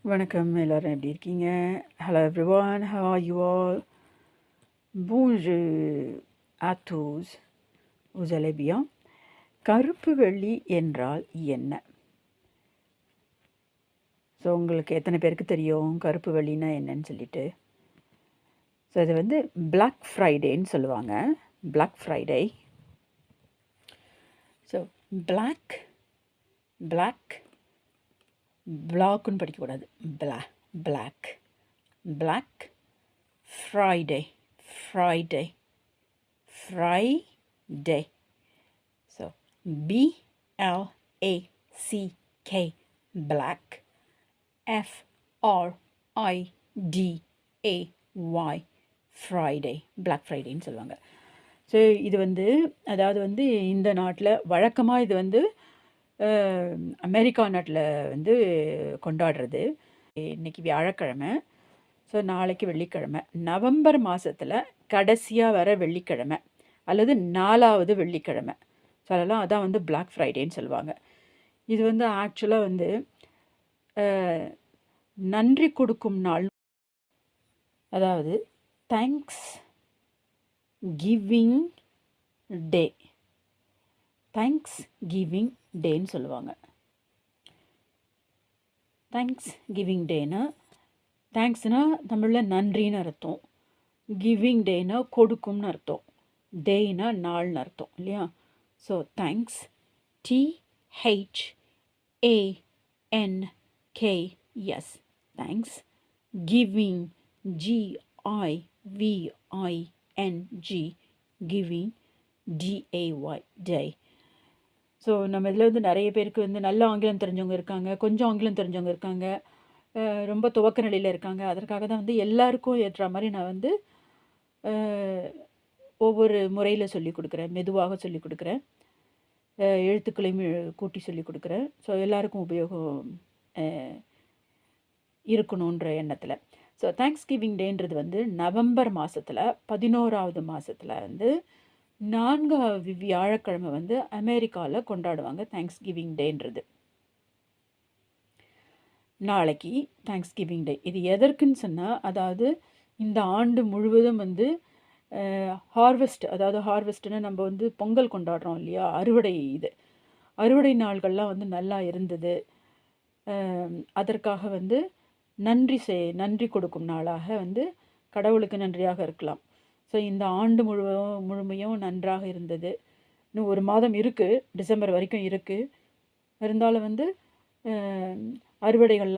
வணக்கம், எல்லாரும் எப்படி இருக்கீங்க? Hello everyone, how are you all? Bonjour à tous. Vous allez bien? கருப்பு வெள்ளி என்றால் என்ன? ஸோ உங்களுக்கு எத்தனை பேருக்கு தெரியும் கருப்பு வெள்ளினா என்னன்னு சொல்லிட்டு? ஸோ இது வந்து Black Fridayன்னு சொல்லுவாங்க. Black Friday. ஸோ black பிளாக்குன்னு படிக்கக்கூடாது. black Friday. So BLACK, black. FRIDAY, Friday, Black Fridayன்னு சொல்லுவாங்க. ஸோ இது வந்து அதாவது வந்து இந்த நாட்டில் வழக்கமாக இது வந்து அமெரிக்கா நாட்டில் வந்து கொண்டாடுறது. இன்றைக்கி வியாழக்கிழமை, ஸோ நாளைக்கு வெள்ளிக்கிழமை, நவம்பர் மாதத்தில் கடைசியாக வர வெள்ளிக்கிழமை அல்லது 4வது வெள்ளிக்கிழமை. ஸோ அதெல்லாம் அதான் வந்து Black Fridayன்னு சொல்லுவாங்க. இது வந்து ஆக்சுவலாக வந்து நன்றி கொடுக்கும் நாள், அதாவது தேங்க்ஸ் கிவிங் டே. தேங்க்ஸ் கிவிங் டேன்னு சொல்லுவாங்க. தேங்க்ஸ் கிவிங் டேனா, தேங்க்ஸ்னா தமிழில் நன்றின்னு அர்த்தம், கிவிங் டேனா கொடுக்கும்னு அர்த்தம், டேனா நாள்னு அர்த்தம் இல்லையா? So thanks THANKS, thanks. Giving GIVING, giving DAY, டே. ஸோ நம்ம இதில் வந்து நிறைய பேருக்கு வந்து நல்ல ஆங்கிலம் தெரிஞ்சவங்க இருக்காங்க, கொஞ்சம் ஆங்கிலம் தெரிஞ்சவங்க இருக்காங்க, ரொம்ப துவக்க நிலையில் இருக்காங்க. அதற்காக தான் வந்து எல்லாருக்கும் ஏற்ற மாதிரி நான் வந்து ஒவ்வொரு முறையில் சொல்லி கொடுக்குறேன், மெதுவாக சொல்லி கொடுக்குறேன், எழுத்துக்களையும் கூட்டி சொல்லி கொடுக்குறேன். ஸோ எல்லாருக்கும் உபயோகம் இருக்கணுன்ற எண்ணத்தில். ஸோ தேங்க்ஸ் கிவிங் டேன்றது வந்து நவம்பர் மாதத்தில் 11வது மாதத்தில் வந்து 4வது வியாழக்கிழமை வந்து அமெரிக்காவில் கொண்டாடுவாங்க தேங்க்ஸ் கிவிங் டேன்றது. நாளைக்கு தேங்க்ஸ் கிவிங் டே. இது எதற்குன்னு சொன்னால், அதாவது இந்த ஆண்டு முழுவதும் வந்து ஹார்வெஸ்ட், அதாவது ஹார்வெஸ்ட்டுன்னு நம்ம வந்து பொங்கல் கொண்டாடுறோம் இல்லையா, அறுவடை நாள்கள்லாம் வந்து நல்லா இருந்தது, அதற்காக வந்து நன்றி கொடுக்கும் நாளாக வந்து கடவுளுக்கு நன்றியாக இருக்கலாம். ஸோ இந்த ஆண்டு முழுமையும் நன்றாக இருந்தது. இன்னும் ஒரு மாதம் இருக்குது, டிசம்பர் வரைக்கும் இருக்குது. இருந்தாலும் வந்து அறுவடைகள்